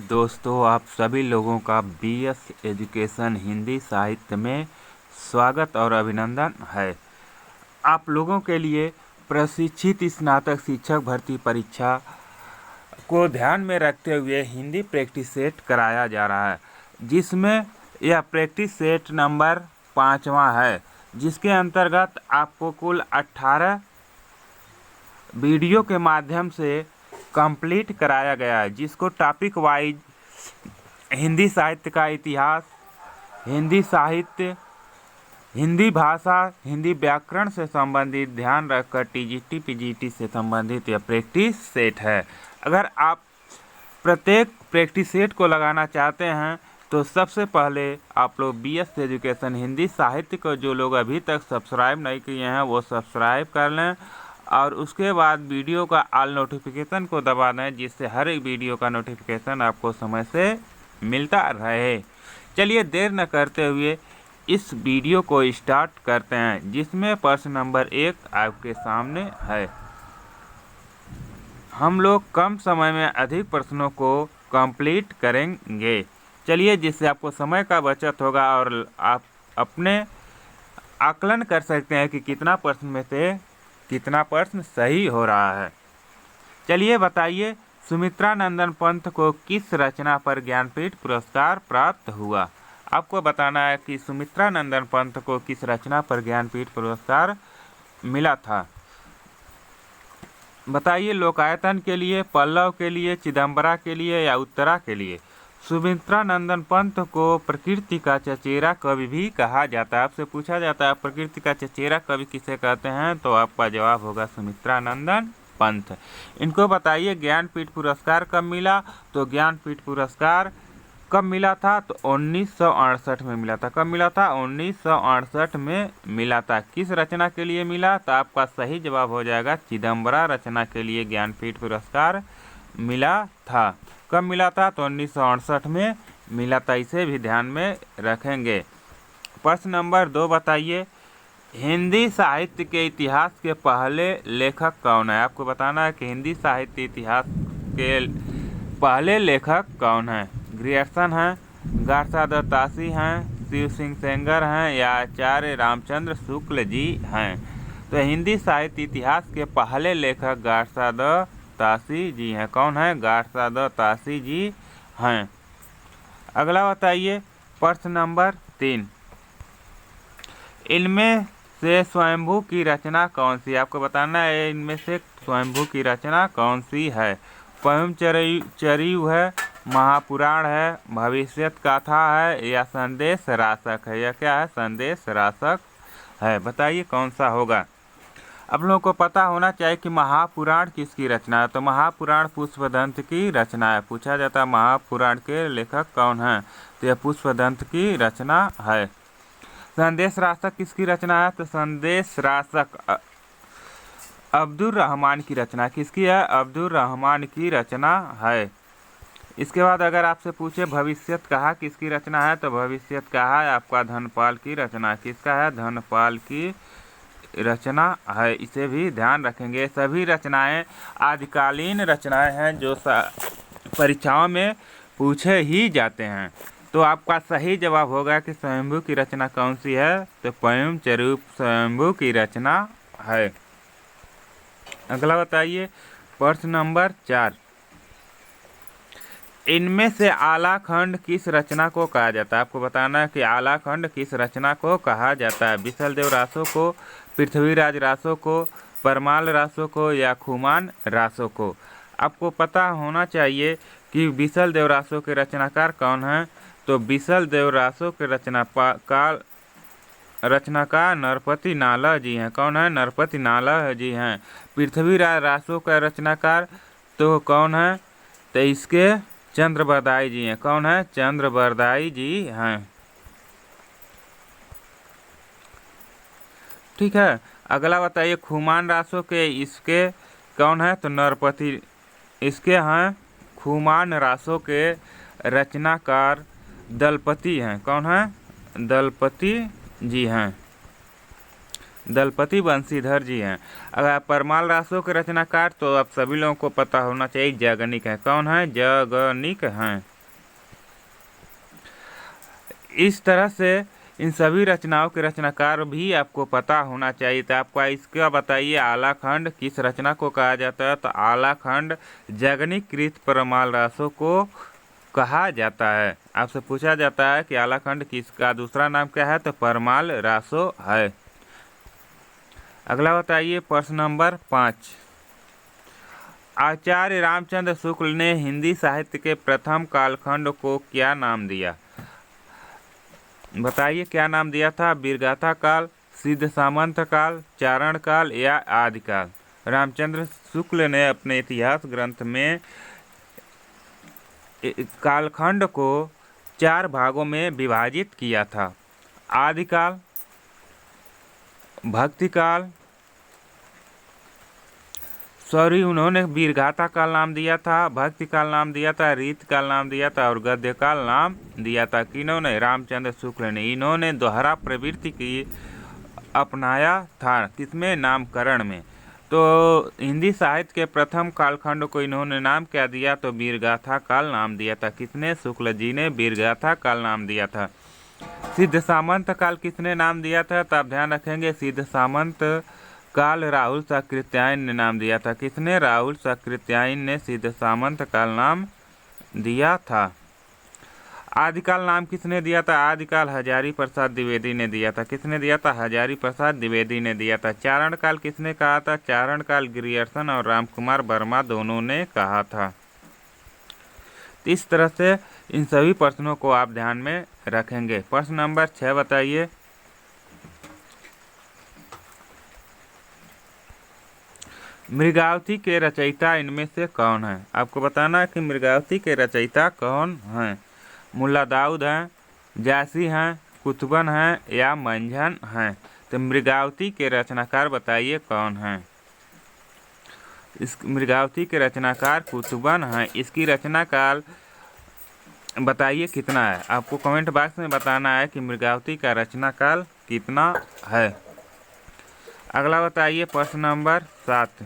दोस्तों, आप सभी लोगों का बीएस एजुकेशन हिंदी साहित्य में स्वागत और अभिनंदन है। आप लोगों के लिए प्रशिक्षित स्नातक शिक्षक भर्ती परीक्षा को ध्यान में रखते हुए हिंदी प्रैक्टिस सेट कराया जा रहा है, जिसमें यह प्रैक्टिस सेट नंबर 5वां है, जिसके अंतर्गत आपको कुल 18 वीडियो के माध्यम से कंप्लीट कराया गया है, जिसको टॉपिक वाइज हिंदी साहित्य का इतिहास, हिंदी साहित्य, हिंदी भाषा, हिंदी व्याकरण से संबंधित ध्यान रखकर टीजीटी पीजीटी से संबंधित यह प्रैक्टिस सेट है। अगर आप प्रत्येक प्रैक्टिस सेट को लगाना चाहते हैं तो सबसे पहले आप लोग बीएस एजुकेशन हिंदी साहित्य को जो लोग अभी तक सब्सक्राइब नहीं किए हैं वो सब्सक्राइब कर लें और उसके बाद वीडियो का ऑल नोटिफिकेशन को दबा दें, जिससे हर एक वीडियो का नोटिफिकेशन आपको समय से मिलता रहे। चलिए देर न करते हुए इस वीडियो को स्टार्ट करते हैं, जिसमें प्रश्न नंबर 1 आपके सामने है। हम लोग कम समय में अधिक प्रश्नों को कंप्लीट करेंगे। चलिए, जिससे आपको समय का बचत होगा और आप अपने आकलन कर सकते हैं कि कितना प्रश्न में से कितना प्रश्न सही हो रहा है। चलिए बताइए, सुमित्रा नंदन पंत को किस रचना पर ज्ञानपीठ पुरस्कार प्राप्त हुआ? आपको बताना है कि सुमित्रा नंदन पंत को किस रचना पर ज्ञानपीठ पुरस्कार मिला था। बताइए, लोकायतन के लिए, पल्लव के लिए, चिदम्बरा के लिए या उत्तरा के लिए? सुमित्रा नंदन पंत को प्रकृति का चचेरा कवि भी कहा जाता है। आपसे पूछा जाता है प्रकृति का चचेरा कवि किसे कहते हैं, तो आपका जवाब होगा सुमित्रा नंदन पंत। इनको बताइए ज्ञानपीठ पुरस्कार कब मिला? तो ज्ञानपीठ पुरस्कार कब मिला था? तो 1968 में मिला था। कब मिला था? 1968 में मिला था। किस रचना के लिए मिला? तो आपका सही जवाब हो जाएगा चिदम्बरा रचना के लिए ज्ञानपीठ पुरस्कार मिला था। कब मिला था? तो 1968 में मिला था। इसे भी ध्यान में रखेंगे। प्रश्न नंबर 2 बताइए, हिंदी साहित्य के इतिहास के पहले लेखक कौन है? आपको बताना है कि हिंदी साहित्य इतिहास के पहले लेखक कौन है? ग्रियर्सन हैं, गारसा दत्तासी हैं, शिव सिंह सेंगर हैं या आचार्य रामचंद्र शुक्ल जी हैं? तो हिंदी साहित्य इतिहास के पहले लेखक गारसा दत्तासी जी हैं। कौन है? गारसा दत्तासी जी हैं। अगला बताइए, प्रश्न नंबर 3, इनमें से स्वयंभू की रचना कौन सी? आपको बताना है इनमें से स्वयंभू की रचना कौन सी है? पहुम चरियु है, महापुराण है, भविष्यत गाथा है या संदेश रासक है? यह क्या है? संदेश रासक है। बताइए कौन सा होगा? आप लोगों को पता होना चाहिए कि महापुराण किसकी रचना है। तो महापुराण पुष्पदंत की रचना है। पूछा जाता है महापुराण के लेखक कौन है, तो यह पुष्पदंत की रचना है। संदेश रासक किसकी रचना है? तो संदेश रासक अब्दुल रहमान की रचना। किसकी है? अब्दुल रहमान की रचना है। इसके बाद अगर आपसे पूछे भविष्यत कहा किसकी रचना है, तो भविष्यत कहा आपका धनपाल की रचना। किसका है? धनपाल की रचना है। इसे भी ध्यान रखेंगे। सभी रचनाएं आदिकालीन रचनाएं हैं जो परीक्षाओं में पूछे ही जाते हैं। तो आपका सही जवाब होगा कि स्वयंभू की रचना कौन सी है? तो पहुम चरियु स्वयंभू की रचना है। अगला बताइए, प्रश्न नंबर 4, इनमें से आलाखंड किस रचना को कहा जाता है? आपको बताना है कि आलाखंड किस रचना को कहा जाता है? विशलदेव रासो को, पृथ्वीराज रासो को, परमाल रासो को या खुमान रासो को? आपको पता होना चाहिए कि विशलदेव रासो के रचनाकार कौन हैं। तो विशलदेव रासो के रचनाकार नरपति नाला जी हैं। कौन है? नरपति नाला जी हैं। पृथ्वीराज रासो का रचनाकार तो कौन है? तो इसके चंद्रबरदाई जी हैं। कौन है? चंद्रबरदाई जी हैं। ठीक है। अगला बताइए, खुमान रासो के इसके कौन है? तो नरपति इसके हैं। खुमान रासो के रचनाकार दलपति हैं। कौन है? दलपति जी हैं। दलपति बंशीधर जी हैं। अगर परमाल रासों के रचनाकार तो आप सभी लोगों को पता होना चाहिए, जगनिक हैं। कौन है? जगनिक हैं। इस तरह से इन सभी रचनाओं के रचनाकार भी आपको पता होना चाहिए। तो आपको इसका बताइए, आलाखंड किस रचना को कहा जाता है? तो आलाखंड जगनिक कृत परमाल रासों को कहा जाता है। आपसे पूछा जाता है कि आलाखंड किसका दूसरा नाम क्या है? तो परमाल रासो है। अगला बताइए प्रश्न नंबर 5। आचार्य रामचंद्र शुक्ल ने हिंदी साहित्य के प्रथम कालखंड को क्या नाम दिया? बताइए क्या नाम दिया था? वीरगाथा काल, सिद्ध सामंत काल, चारण काल या आदिकाल? रामचंद्र शुक्ल ने अपने इतिहास ग्रंथ में कालखंड को 4 भागों में विभाजित किया था। आदिकाल, भक्तिकाल, उन्होंने वीरगाथा काल नाम दिया था, भक्ति काल नाम दिया था, रीत काल नाम दिया था और गद्य काल नाम दिया था। किन्होंने? रामचंद्र शुक्ल ने। इन्होंने दोहरा प्रवृत्ति की अपनाया था। किसमें? नामकरण में। तो हिंदी साहित्य के प्रथम कालखंड को इन्होंने नाम क्या दिया? तो वीरगाथा काल नाम दिया था। किसने? शुक्ल जी ने वीरगाथा काल नाम दिया था। सिद्ध सामंत काल किसने नाम दिया था? तो आप ध्यान रखेंगे, सिद्ध सामंत काल राहुल सकृत्यायन ने नाम दिया था। किसने? राहुल सकृत्यायन ने सिद्ध सामंत काल नाम दिया था। आदिकाल नाम किसने दिया था? आदिकाल हजारी प्रसाद द्विवेदी ने दिया था। किसने दिया था? हजारी प्रसाद द्विवेदी ने दिया था। चारण काल किसने कहा था? चारण काल ग्रियर्सन और रामकुमार वर्मा दोनों ने कहा था। इस तरह से इन सभी प्रश्नों को आप ध्यान में रखेंगे। प्रश्न नंबर 6 बताइए। मृगावती के रचयिता इनमें से कौन है? आपको बताना है कि मृगावती के रचयिता कौन हैं। मुल्ला दाऊद हैं, जासी हैं, कुतुबन हैं या मंझन हैं? तो मृगावती के रचनाकार बताइए कौन हैं। इस मृगावती के रचनाकार कुतुबन हैं। इसकी रचना काल बताइए कितना है? आपको कमेंट बॉक्स में बताना है कि मृगावती का रचना काल कितना है। अगला बताइए प्रश्न नंबर 7।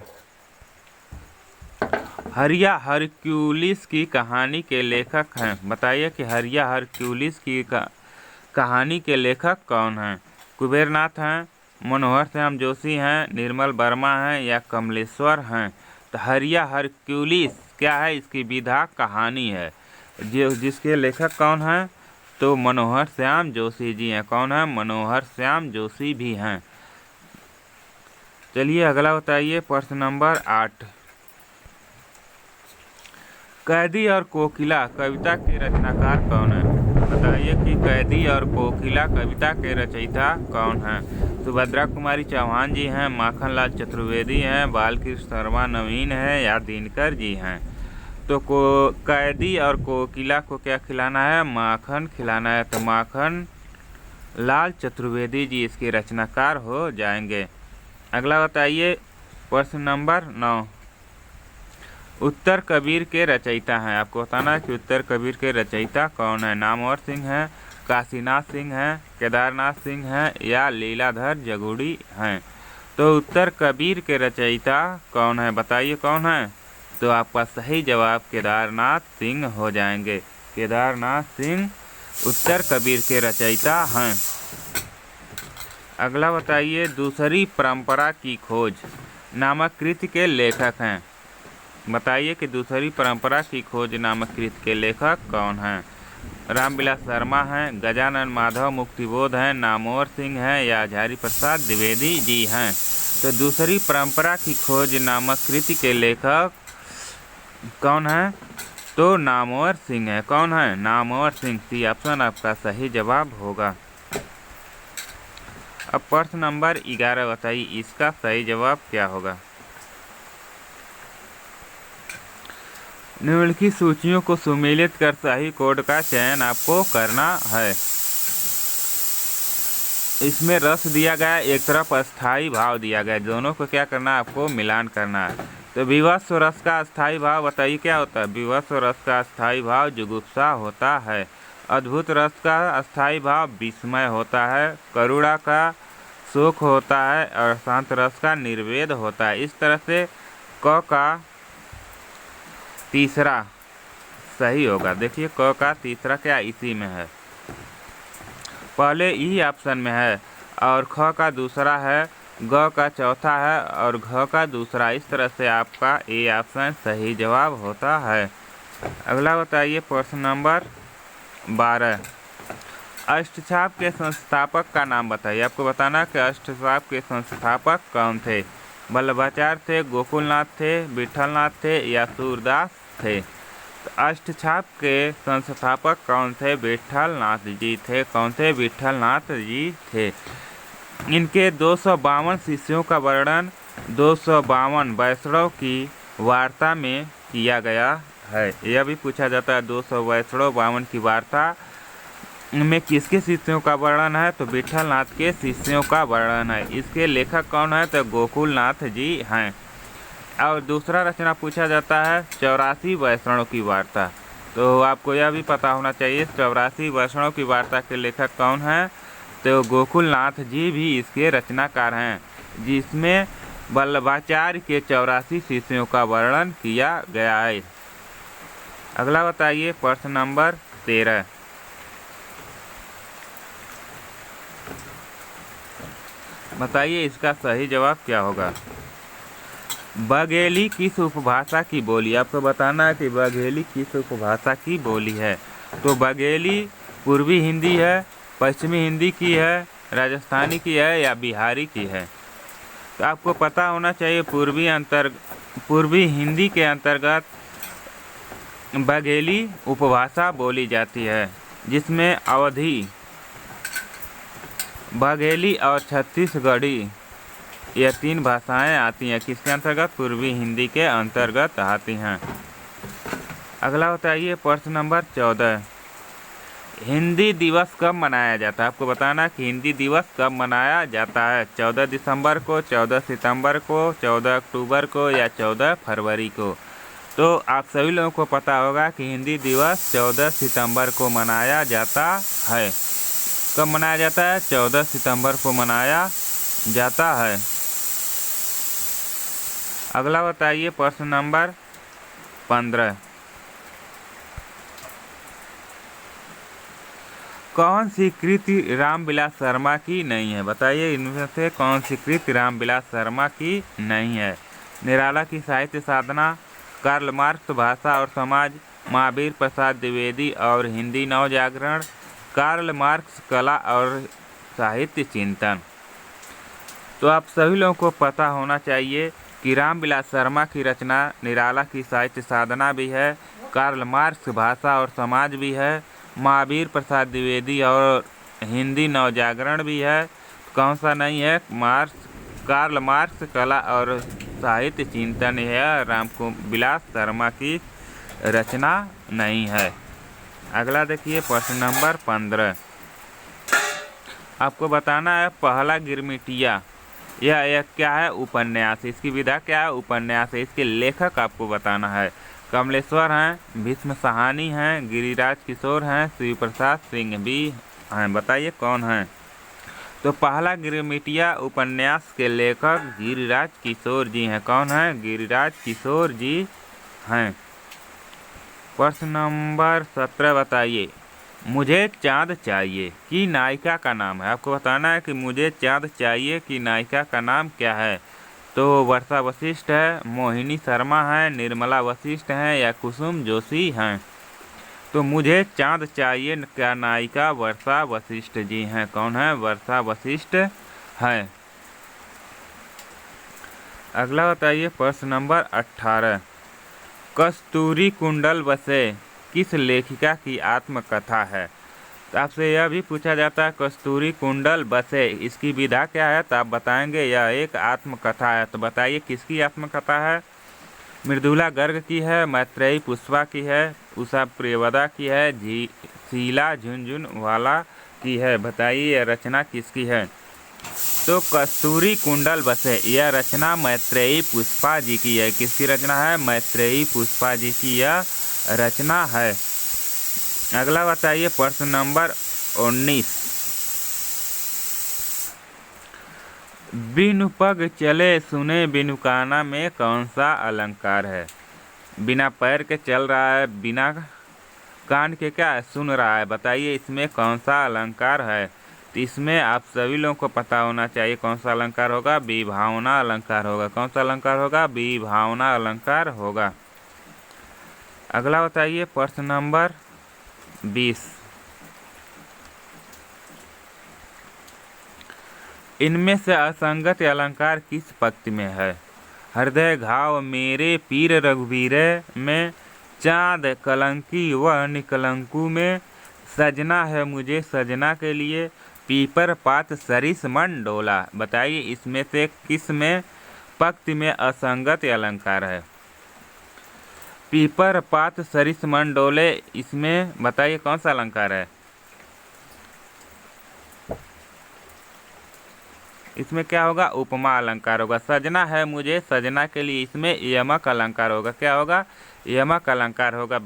हरिया हरक्यूलिस की कहानी के लेखक हैं। बताइए कि हरिया हरक्यूलिस की कहानी के लेखक कौन हैं? कुबेरनाथ हैं, मनोहर श्याम जोशी हैं, निर्मल वर्मा हैं या कमलेश्वर हैं? तो हरिया हरक्यूलिस क्या है? इसकी विधा कहानी है। जिसके लेखक कौन हैं? तो मनोहर श्याम जोशी जी हैं। कौन है? मनोहर श्याम जोशी भी हैं। चलिए अगला बताइए प्रश्न नंबर 8। कैदी और कोकिला कविता के रचनाकार कौन है? बताइए कि कैदी और कोकिला कविता के रचयिता कौन हैं? सुभद्रा कुमारी चौहान जी हैं, माखनलाल चतुर्वेदी हैं, बालकृष्ण शर्मा नवीन है या दिनकर जी हैं? तो कैदी और कोकिला को क्या खिलाना है? माखन खिलाना है। तो माखन लाल चतुर्वेदी जी इसके रचनाकार हो जाएंगे। अगला बताइए प्रश्न नंबर 9। उत्तर कबीर के रचयिता हैं। आपको बताना है कि उत्तर कबीर के रचयिता कौन है? नामवर सिंह हैं, काशीनाथ सिंह हैं, केदारनाथ सिंह हैं या लीलाधर जगुड़ी हैं? तो उत्तर कबीर के रचयिता कौन है? बताइए कौन है? तो आपका सही जवाब केदारनाथ सिंह हो जाएंगे। केदारनाथ सिंह उत्तर कबीर के रचयिता हैं। अगला बताइए दूसरी परंपरा की खोज नामक कृति के लेखक हैं। बताइए कि दूसरी परंपरा की खोज नामक कृति के लेखक कौन हैं? रामविलास शर्मा हैं, गजानन माधव मुक्तिबोध हैं, नामवर सिंह हैं या हजारी प्रसाद द्विवेदी जी हैं? तो दूसरी परंपरा की खोज नामक कृति के लेखक कौन है? तो नामवर सिंह है। कौन है? नामवर सिंह। सी ऑप्शन आपका सही जवाब होगा। अब प्रश्न नंबर 11 बताइए, इसका सही जवाब क्या होगा? निम्नलिखित सूचियों को सुमेलित कर सही कोड का चयन आपको करना है। इसमें रस दिया गया, एक तरफ अस्थाई भाव दिया गया, दोनों को क्या करना है? आपको मिलान करना है। तो विवस्व रस का अस्थाई भाव बताइए क्या होता है? विवस्व रस का अस्थाई भाव जुगुप्सा होता है। अद्भुत रस का अस्थाई भाव विस्मय होता है। करुणा का शोक होता है और शांत रस का निर्वेद होता है। इस तरह से क का तीसरा सही होगा। देखिए क का तीसरा क्या इसी में है, पहले ई ऑप्शन में है, और ख का दूसरा है, ग का चौथा है और घ का दूसरा। इस तरह से आपका ए ऑप्शन सही जवाब होता है। अगला बताइए प्रश्न नंबर 12, अष्टछाप के संस्थापक का नाम बताइए। आपको बताना कि अष्टछाप के संस्थापक कौन थे। वल्लभाचार्य थे, गोकुलनाथ थे, विठलनाथ थे या सूरदास थे। तो अष्टछाप के संस्थापक कौन थे? विठलनाथ जी थे। कौन थे? विठलनाथ जी थे। इनके 252 शिष्यों का वर्णन 252 वैष्णव की वार्ता में किया गया है। यह भी पूछा जाता है 252 की वार्ता में किसके शिष्यों का वर्णन है? तो विठलनाथ के शिष्यों का वर्णन है। इसके लेखक कौन है? तो गोकुलनाथ जी हैं। और दूसरा रचना पूछा जाता है 84 वैष्णव की वार्ता। तो आपको यह भी पता होना चाहिए 84 वैष्णव की वार्ता के लेखक कौन हैं? तो गोकुलनाथ जी भी इसके रचनाकार हैं, जिसमें वल्लभाचार्य के 84 शिष्यों का वर्णन किया गया है। अगला बताइए प्रश्न नंबर 13, बताइए इसका सही जवाब क्या होगा। बघेली किस उपभाषा की बोली? आपको बताना है कि बघेली किस उपभाषा की बोली है। तो बघेली पूर्वी हिंदी है, पश्चिमी हिंदी की है, राजस्थानी की है या बिहारी की है। तो आपको पता होना चाहिए पूर्वी हिंदी के अंतर्गत बघेली उपभाषा बोली जाती है, जिसमें अवधी, बघेली और छत्तीसगढ़ी यह 3 भाषाएं आती हैं। किसके अंतर्गत? पूर्वी हिंदी के अंतर्गत आती हैं। अगला बताइए प्रश्न नंबर 14, हिंदी दिवस कब मनाया जाता है? आपको बताना कि हिंदी दिवस कब मनाया जाता है। 14 दिसंबर को, 14 सितंबर को, 14 अक्टूबर को या 14 फरवरी को। तो आप सभी लोगों को पता होगा कि हिंदी दिवस 14 सितंबर को मनाया जाता है। कब मनाया जाता है? 14 सितंबर को मनाया जाता है। अगला बताइए प्रश्न नंबर 15, कौन सी कृति रामविलास शर्मा की नहीं है? बताइए इनमें से कौन सी कृति रामविलास शर्मा की नहीं है। निराला की साहित्य साधना, कार्ल मार्क्स भाषा और समाज, महावीर प्रसाद द्विवेदी और हिंदी नवजागरण, कार्ल मार्क्स कला और साहित्य चिंतन। तो आप सभी लोगों को पता होना चाहिए कि रामविलास शर्मा की रचना निराला की साहित्य साधना भी है, कार्ल मार्क्स भाषा और समाज भी है, महावीर प्रसाद द्विवेदी और हिंदी नवजागरण भी है। कौन सा नहीं है? कार्ल मार्क्स कला और साहित्य चिंतन है, रामविलास शर्मा की रचना नहीं है। अगला देखिए प्रश्न नंबर 15, आपको बताना है पहला गिरमिटिया यह क्या है? उपन्यास। इसकी विधा क्या है? उपन्यास है। इसके लेखक आपको बताना है। कमलेश्वर हैं, भीष्म साहनी हैं, गिरिराज किशोर हैं, शिव प्रसाद सिंह भी हैं। बताइए कौन हैं? तो पहला गिरमिटिया उपन्यास के लेखक गिरिराज किशोर जी हैं। कौन हैं? गिरिराज किशोर जी हैं। प्रश्न नंबर 17, बताइए मुझे चाँद चाहिए की नायिका का नाम है। आपको बताना है कि मुझे चाँद चाहिए की नायिका का नाम क्या है। तो वर्षा वशिष्ठ है, मोहिनी शर्मा है, निर्मला वशिष्ठ हैं या कुसुम जोशी हैं। तो मुझे चाँद चाहिए क्या नायिका वर्षा वशिष्ठ जी हैं। कौन है? वर्षा वशिष्ठ हैं। अगला बताइए प्रश्न नंबर 18, कस्तूरी कुंडल बसे किस लेखिका की आत्मकथा है? तो आपसे यह भी पूछा जाता है कस्तूरी कुंडल बसे इसकी विधा क्या है? तो आप बताएंगे यह एक आत्मकथा है। तो बताइए किसकी आत्मकथा है? मृदुला गर्ग की है, मैत्रेयी पुष्पा की है, उषा प्रियवदा की है, शीला झुनझुनवाला की है। बताइए यह रचना किसकी है? तो कस्तूरी कुंडल बसे यह रचना मैत्रेयी पुष्पा जी की है। किसकी रचना है? मैत्रेयी पुष्पा जी की यह रचना है। अगला बताइए प्रश्न नंबर 19, बिनु पग चले सुने बिनु काना में कौन सा अलंकार है? बिना पैर के चल रहा है, बिना कान के क्या है, सुन रहा है। बताइए इसमें कौन सा अलंकार है? तो इसमें आप सभी लोगों को पता होना चाहिए कौन सा अलंकार होगा। विभावना अलंकार होगा। कौन सा अलंकार होगा? विभावना अलंकार होगा। अगला बताइए प्रश्न नंबर 20। इनमें से असंगत अलंकार किस पंक्ति में है? हृदय घाव मेरे पीर रघुवीर में, चाँद कलंकी व निकलंकु में, सजना है मुझे सजना के लिए, पीपर पात सरिस मन डोला। बताइए इसमें से किस में पंक्ति में असंगत अलंकार है? पीपर पात सरिस मन डोले, इसमें बताइए कौन सा अलंकार है? इसमें क्या होगा? उपमा अलंकार होगा। सजना है मुझे सजना के लिए, इसमें यमक अलंकार होगा। क्या होगा? यमक अलंकार होगा।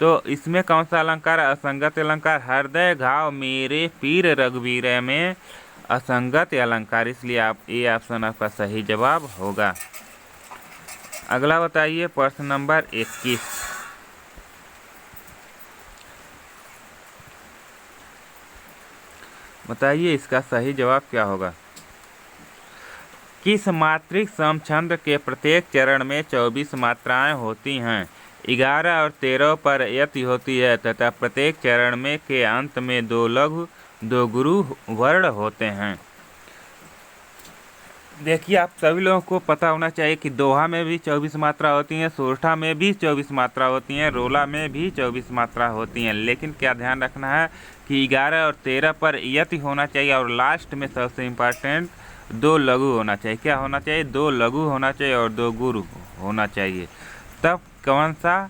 तो इसमें कौन सा अलंकार है? असंगत अलंकार। हृदय घाव मेरे पीर रघुवीर में असंगत अलंकार, इसलिए आप ये ऑप्शन आपका सही जवाब होगा। अगला बताइए प्रश्न नंबर 21। बताइए इसका सही जवाब क्या होगा? किस मात्रिक समछंद के प्रत्येक चरण में 24 मात्राएं होती हैं? 11 और 13 पर यति होती है तथा प्रत्येक चरण में के अंत में 2 लघु 2 गुरु वर्ण होते हैं। देखिए आप सभी लोगों को पता होना चाहिए कि दोहा में भी 24 मात्रा होती हैं, सोरठा में भी 24 मात्रा होती हैं, रोला में भी 24 मात्रा होती हैं। लेकिन क्या ध्यान रखना है कि 11 और 13 पर यति होना चाहिए और लास्ट में सबसे इम्पॉर्टेंट 2 लघु होना चाहिए। क्या होना चाहिए? 2 लघु होना चाहिए और 2 गुरु होना चाहिए। तब कौन सा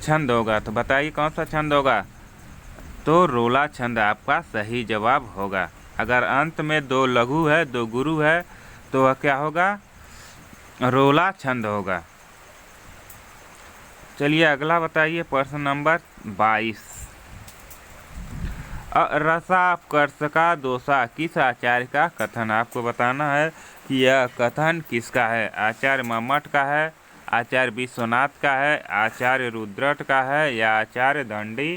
छंद होगा? तो बताइए कौन सा छंद होगा? तो रोला छंद आपका सही जवाब होगा। अगर अंत में 2 लघु है 2 गुरु है तो वह क्या होगा? रोला छंद होगा। चलिए अगला बताइए प्रश्न नंबर 22। रसा अपकर्ष का दोषा किस आचार्य का कथन? आपको बताना है कि यह कथन किसका है। आचार्य मम्मट का है, आचार्य विश्वनाथ का है, आचार्य रुद्रट का है या आचार्य दंडी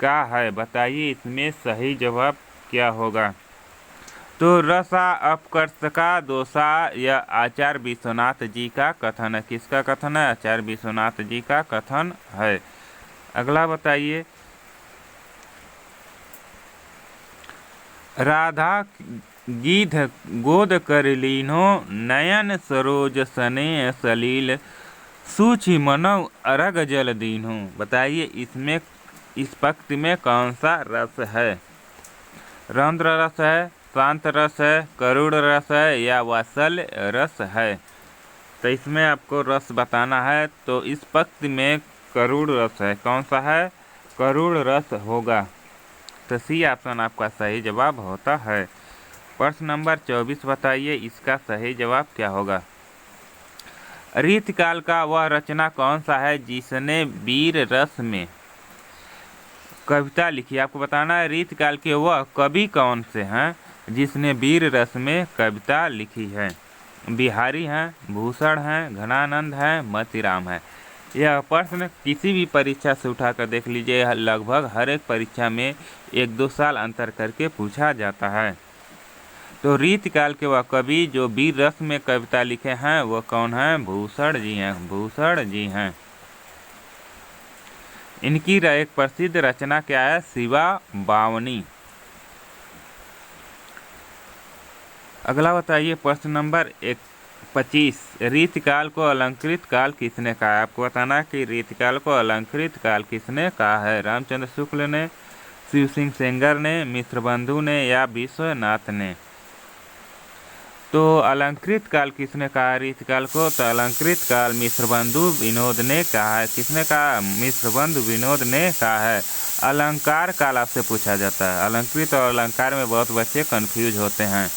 का है? बताइए इसमें सही जवाब क्या होगा? तो रसा अपकर्ष का दोषा यह आचार्य विश्वनाथ जी का कथन है। किसका कथन है? आचार्य विश्वनाथ जी का कथन है। अगला बताइए राधा गीध गोद कर लीन्हो, नयन सरोज सने सलील, सूचि मनव अरग जल दीन्हो। बताइए इसमें इस पंक्ति में कौन सा रस है? रंध्र रस है, शांत रस है, करुण रस है या वात्सल्य रस है? तो इसमें आपको रस बताना है। तो इस पंक्ति में करुण रस है। कौन सा है? करुण रस होगा। तो सी ऑप्शन आपका सही जवाब होता है। प्रश्न नंबर 24 बताइए इसका सही जवाब क्या होगा? रीतकाल का वह रचना कौन सा है जिसने वीर रस में कविता लिखी? आपको बताना है रीतकाल के वह कवि कौन से हैं जिसने वीर रस में कविता लिखी है। बिहारी हैं, भूषण हैं, घनानंद हैं, मोतीराम है। यह प्रश्न किसी भी परीक्षा से उठाकर देख लीजिए, लगभग हर एक परीक्षा में 1-2 साल अंतर करके पूछा जाता है। तो रीतकाल के वह कवि जो वीर रस में कविता लिखे हैं वो कौन हैं? भूषण जी हैं। भूषण जी हैं। इनकी एक प्रसिद्ध रचना क्या है? शिवा बावनी। अगला बताइए प्रश्न नंबर 25। रीतकाल को अलंकृत काल किसने कहा है? आपको बताना है कि रीतकाल को अलंकृत काल किसने कहा है। रामचंद्र शुक्ल ने, शिव सिंह सेंगर ने, मिश्रबंधु ने या विश्वनाथ ने? तो अलंकृत काल किसने कहा रीतकाल को? तो अलंकृत काल मिश्रबंधु विनोद ने कहा है। किसने कहा? मिश्रबंधु विनोद ने कहा है। अलंकार काल आपसे पूछा जाता है। अलंकृत और अलंकार में बहुत बच्चे कंफ्यूज होते हैं,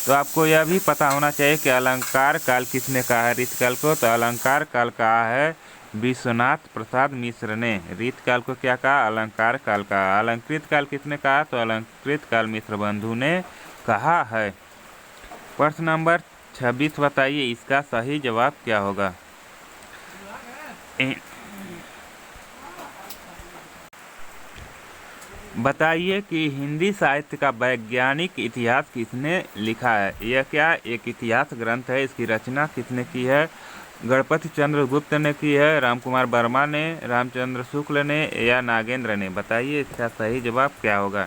तो आपको यह भी पता होना चाहिए कि अलंकार काल किसने कहा है रीतकाल को। तो अलंकार काल कहा है विश्वनाथ प्रसाद मिश्र ने। रीतकाल को क्या कहा? अलंकार काल कहा। अलंकृत काल किसने कहा? तो अलंकृत काल मिश्रबंधु ने कहा है। प्रश्न नंबर 26 बताइए, इसका सही जवाब क्या होगा। बताइए कि हिंदी साहित्य का वैज्ञानिक इतिहास किसने लिखा है। यह क्या एक इतिहास ग्रंथ है। इसकी रचना किसने की है। गणपति चंद्र गुप्त ने की है, रामकुमार वर्मा ने, रामचंद्र शुक्ल ने या नागेंद्र ने। बताइए इसका सही जवाब क्या होगा।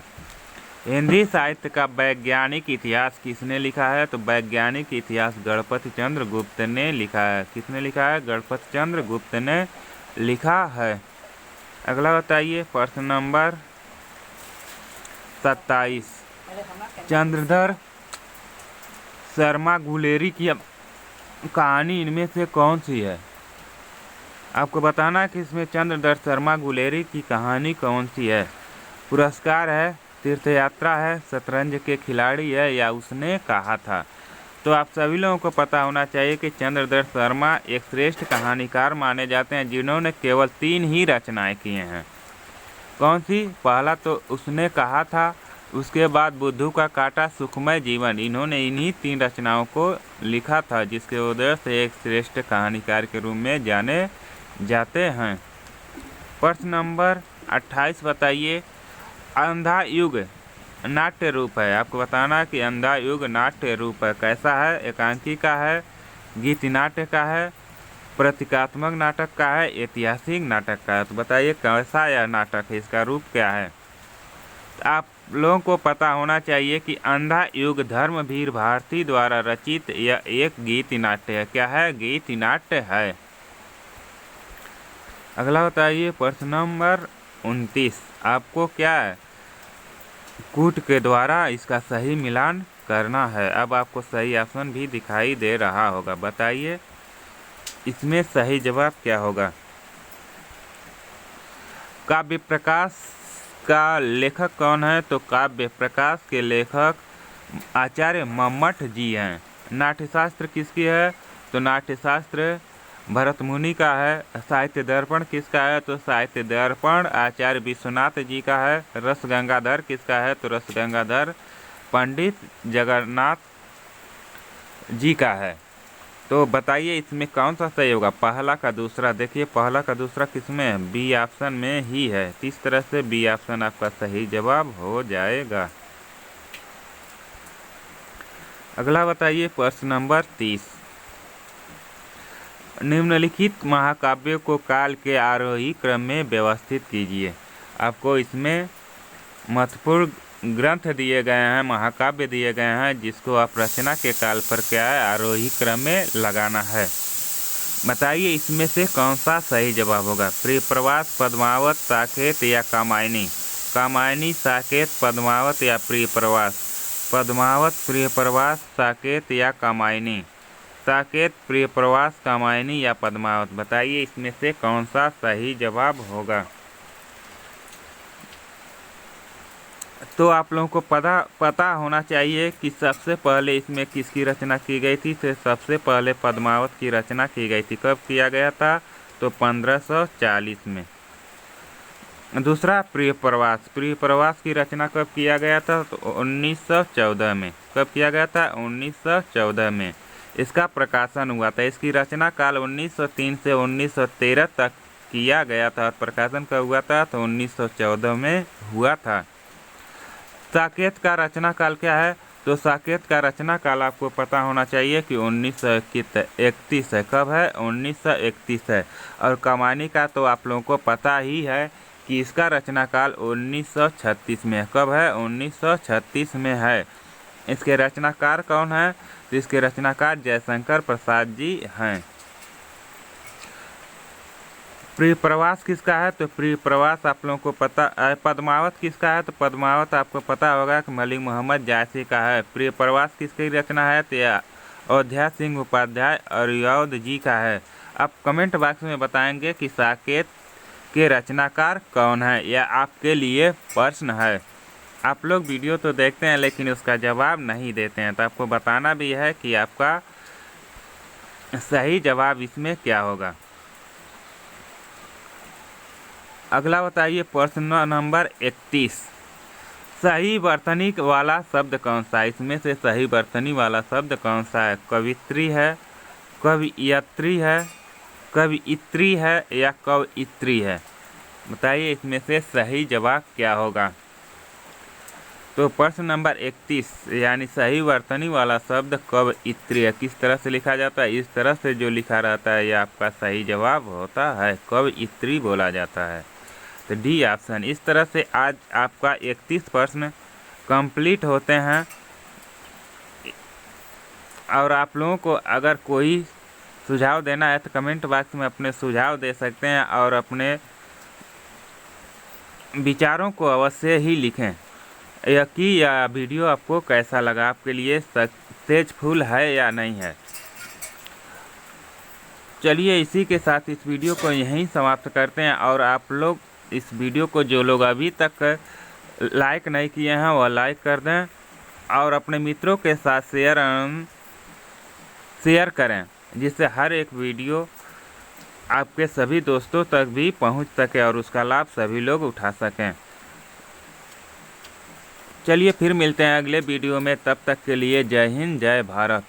हिंदी साहित्य का वैज्ञानिक इतिहास किसने लिखा है। तो वैज्ञानिक इतिहास गणपति चंद्र गुप्त ने लिखा है। किसने लिखा है। गणपति चंद्र गुप्त ने लिखा है। अगला बताइए प्रश्न नंबर 27, चंद्रधर शर्मा गुलेरी की कहानी इनमें से कौन सी है। आपको बताना है कि इसमें चंद्रधर शर्मा गुलेरी की कहानी कौन सी है। पुरस्कार है, तीर्थयात्रा है, शतरंज के खिलाड़ी है या उसने कहा था। तो आप सभी लोगों को पता होना चाहिए कि चंद्रधर शर्मा एक श्रेष्ठ कहानीकार माने जाते हैं, जिन्होंने केवल 3 ही रचनाएं किए हैं। कौन सी। पहला तो उसने कहा था, उसके बाद बुद्धू का काटा, सुखमय जीवन। इन्होंने इन्हीं 3 रचनाओं को लिखा था, जिसके वजह से एक श्रेष्ठ कहानीकार के रूप में जाने जाते हैं। प्रश्न नंबर 28 बताइए, अंधा युग नाट्य रूप है। आपको बताना है कि अंधा युग नाट्य रूप है कैसा है। एकांकी का है, गीति नाट्य का है, प्रतीकात्मक नाटक का है, ऐतिहासिक नाटक का है। तो बताइए कैसा यह नाटक है, इसका रूप क्या है। आप लोगों को पता होना चाहिए कि अंधा युग धर्मवीर भारती द्वारा रचित यह एक गीति नाट्य है। क्या है। गीति नाट्य है। अगला बताइए प्रश्न नंबर 29, आपको क्या है कूट के द्वारा इसका सही मिलान करना है। अब आपको सही ऑप्शन भी दिखाई दे रहा होगा। बताइए इसमें सही जवाब क्या होगा। काव्य प्रकाश का लेखक कौन है। तो काव्य प्रकाश के लेखक आचार्य मम्मट जी हैं। नाट्यशास्त्र किसकी है। तो नाट्यशास्त्र भरत मुनि का है। साहित्य दर्पण किसका है। तो साहित्य दर्पण आचार्य विश्वनाथ जी का है। रस गंगाधर किसका है। तो रस गंगाधर पंडित जगन्नाथ जी का है। तो बताइए इसमें कौन सा सही होगा। पहला का दूसरा। देखिए पहला का दूसरा किसमें है। बी ऑप्शन में ही है। इस तरह से बी ऑप्शन आपका सही जवाब हो जाएगा। अगला बताइए प्रश्न नंबर 30, निम्नलिखित महाकाव्यों को काल के आरोही क्रम में व्यवस्थित कीजिए। आपको इसमें महत्वपूर्ण ग्रंथ दिए गए हैं, महाकाव्य दिए गए हैं, जिसको आप रचना के काल पर क्या है आरोही क्रम में लगाना है। बताइए इसमें से कौन सा सही जवाब होगा। प्रियप्रवास, पद्मावत, साकेत या कामायनी। कामायनी, साकेत, पद्मावत या प्रियप्रवास। पद्मावत, प्रियप्रवास, साकेत या कामायनी। साकेत, प्रियप्रवास, कामायनी या पद्मावत। बताइए इसमें से कौन सा सही जवाब होगा। तो आप लोगों को पता होना चाहिए कि सबसे पहले इसमें किसकी रचना की गई थी। तो सबसे पहले पद्मावत की रचना की गई थी। कब किया गया था। तो 1540 में। दूसरा प्रियप्रवास। प्रियप्रवास की रचना कब किया गया था। तो 1914 में। कब किया गया था। 1914 में इसका प्रकाशन हुआ था। इसकी रचना काल 1903 से 1913 तक किया गया था और प्रकाशन कब हुआ था। तो 1914 में हुआ था। साकेत का रचना काल क्या है। तो साकेत का रचना काल आपको पता होना चाहिए कि 1931 है। कब है। 1931 है। और कमानी का तो आप लोगों को पता ही है कि इसका रचना काल 1936 में है। कब है। 1936 में है। इसके रचनाकार कौन है। तो इसके रचनाकार जयशंकर प्रसाद जी हैं। प्रियप्रवास किसका है। तो प्रियप्रवास आप लोगों को पता। पद्मावत किसका है। तो पद्मावत आपको पता होगा कि मलिक मोहम्मद जायसी का है। प्रियप्रवास किसकी रचना है। तो अयोध्या सिंह उपाध्याय और यौध जी का है। आप कमेंट बॉक्स में बताएंगे कि साकेत के रचनाकार कौन है। यह आपके लिए प्रश्न है। आप लोग वीडियो तो देखते हैं लेकिन उसका जवाब नहीं देते हैं। तो आपको बताना भी है कि आपका सही जवाब इसमें क्या होगा। अगला बताइए प्रश्न नंबर 31, सही वर्तनी वाला शब्द कौन सा है? इसमें से सही वर्तनी वाला शब्द कौन सा है? कवित्री है, कवियत्री है, कवियत्री है या कवयित्री है? बताइए इसमें से सही जवाब क्या होगा। तो प्रश्न नंबर 31 यानी सही वर्तनी वाला शब्द कवयित्री है। किस तरह से लिखा जाता है? इस तरह से जो लिखा रहता है यह आपका सही जवाब होता है, कवयित्री बोला जाता है। तो डी ऑप्शन। इस तरह से आज आपका 31 प्रश्न कंप्लीट होते हैं। और आप लोगों को अगर कोई सुझाव देना है तो कमेंट बॉक्स में अपने सुझाव दे सकते हैं और अपने विचारों को अवश्य ही लिखें। यह वीडियो आपको कैसा लगा, आपके लिए सक्सेसफुल है या नहीं है। चलिए इसी के साथ इस वीडियो को यहीं समाप्त करते हैं। और आप लोग इस वीडियो को जो लोग अभी तक लाइक नहीं किए हैं वह लाइक कर दें और अपने मित्रों के साथ शेयर करें, जिससे हर एक वीडियो आपके सभी दोस्तों तक भी पहुंच सके और उसका लाभ सभी लोग उठा सकें। चलिए फिर मिलते हैं अगले वीडियो में, तब तक के लिए जय हिंद, जय भारत।